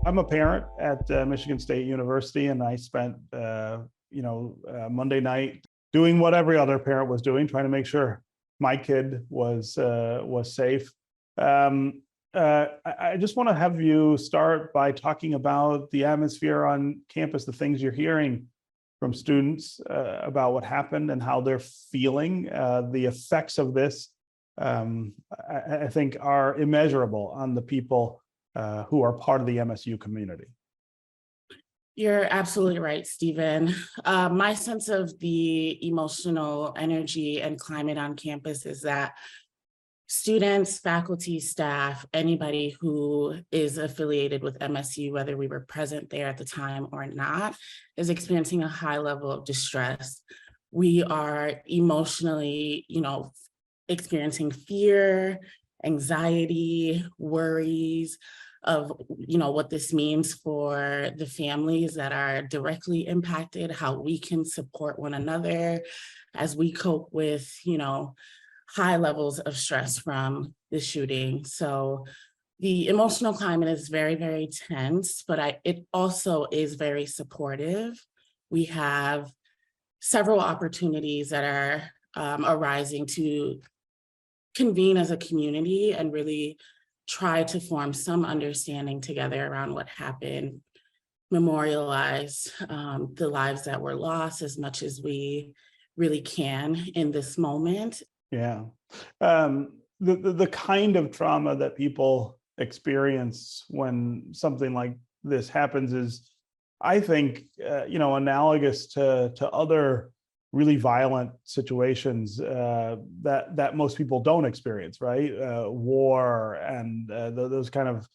I'm a parent at Michigan State University, and I spent, Monday night doing what every other parent was doing, trying to make sure my kid was safe. I just want to have you start by talking about the atmosphere on campus, the things you're hearing from students about what happened and how they're feeling. The effects of this, I think, are immeasurable on the people who are part of the MSU community. You're absolutely right, Stephen. My sense of the emotional energy and climate on campus is that students, faculty, staff, anybody who is affiliated with MSU, whether we were present there at the time or not, is experiencing a high level of distress. We are emotionally, experiencing fear, anxiety, worries of, what this means for the families that are directly impacted, how we can support one another as we cope with, high levels of stress from the shooting. So the emotional climate is very, very tense, but it also is very supportive. We have several opportunities that are arising to convene as a community and really try to form some understanding together around what happened, memorialize the lives that were lost as much as we really can in this moment. Yeah. The kind of trauma that people experience when something like this happens is, I think, analogous to other really violent situations that most people don't experience, right? War and those kind of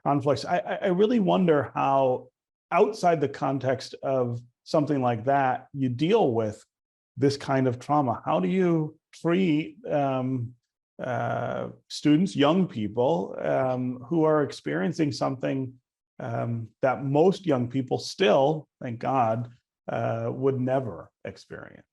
conflicts. I really wonder how, outside the context of something like that, you deal with this kind of trauma. How do you treat students, young people who are experiencing something that most young people still, thank God, would never experience?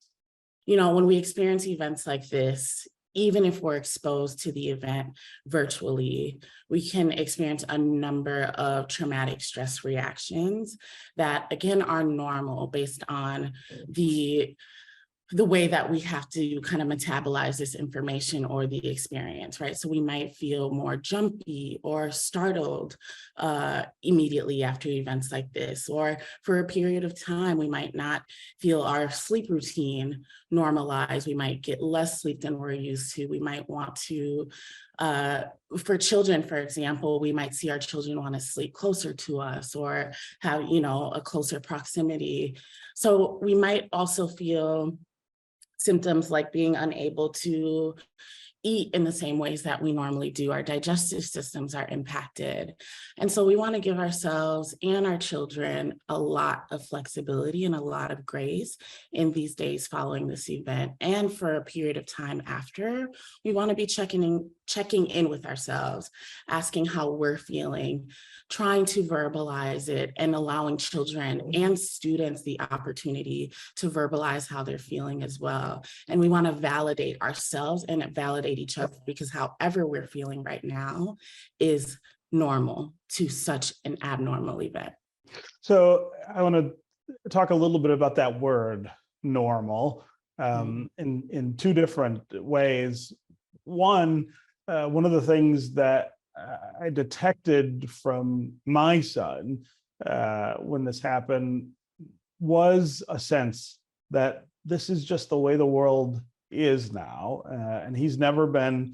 When we experience events like this, even if we're exposed to the event virtually, we can experience a number of traumatic stress reactions that, again, are normal based on the way that we have to kind of metabolize this information or the experience, right? So we might feel more jumpy or startled immediately after events like this, or for a period of time, we might not feel our sleep routine normalize. We might get less sleep than we're used to. We might want to, for children, for example, we might see our children want to sleep closer to us or have, a closer proximity. So we might also feel symptoms like being unable to eat in the same ways that we normally do. Our digestive systems are impacted. And so we want to give ourselves and our children a lot of flexibility and a lot of grace in these days following this event. And for a period of time after, we want to be checking in with ourselves, asking how we're feeling, trying to verbalize it, and allowing children and students the opportunity to verbalize how they're feeling as well. And we want to validate ourselves and validate each other, because however we're feeling right now is normal to such an abnormal event. So I want to talk a little bit about that word, normal, in two different ways. One of the things that I detected from my son when this happened was a sense that this is just the way the world is now, and he's never been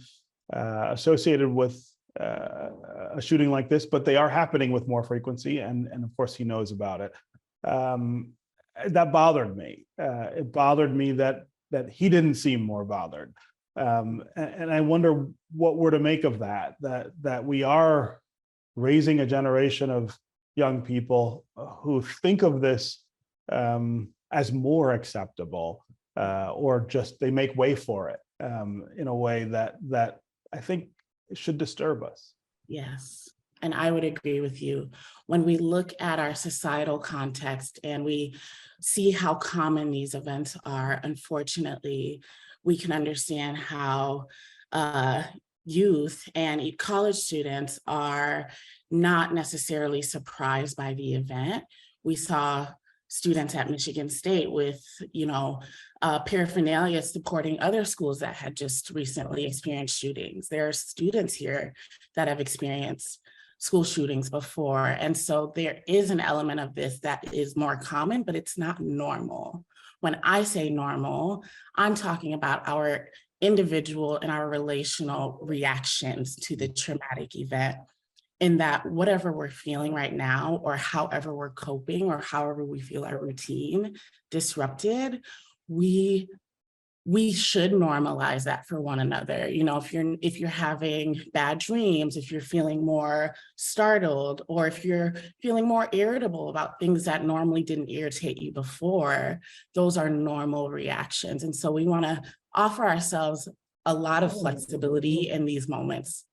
associated with a shooting like this, but they are happening with more frequency, and of course he knows about it. That bothered me. It bothered me that he didn't seem more bothered, and I wonder what we're to make of that we are raising a generation of young people who think of this as more acceptable, or just they make way for it in a way that I think should disturb us. Yes, and I would agree with you. When we look at our societal context and we see how common these events are, unfortunately, we can understand how youth and college students are not necessarily surprised by the event. We saw students at Michigan State with, paraphernalia supporting other schools that had just recently experienced shootings. There are students here that have experienced school shootings before. And so there is an element of this that is more common, but it's not normal. When I say normal, I'm talking about our individual and our relational reactions to the traumatic event, in that whatever we're feeling right now, or however we're coping, or however we feel our routine disrupted, we should normalize that for one another. If you're having bad dreams, if you're feeling more startled, or if you're feeling more irritable about things that normally didn't irritate you before, those are normal reactions. And so we want to offer ourselves a lot of flexibility in these moments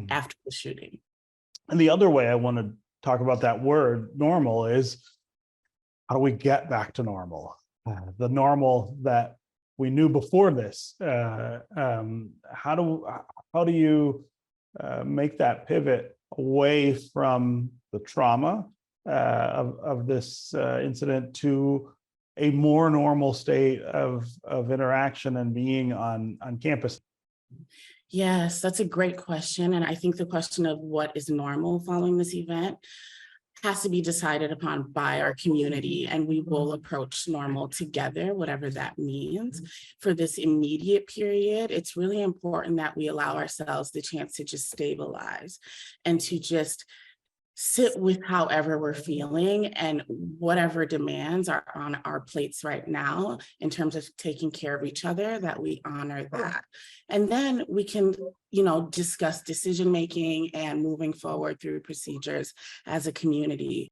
after the shooting. And the other way I want to talk about that word normal is, how do we get back to normal? The normal that we knew before this. How do you make that pivot away from the trauma of this incident to a more normal state of interaction and being on campus? Yes, that's a great question. And I think the question of what is normal following this event has to be decided upon by our community, and we will approach normal together, whatever that means. For this immediate period, it's really important that we allow ourselves the chance to just stabilize and to just sit with however we're feeling and whatever demands are on our plates right now in terms of taking care of each other, that we honor that. And then we can, discuss decision-making and moving forward through procedures as a community.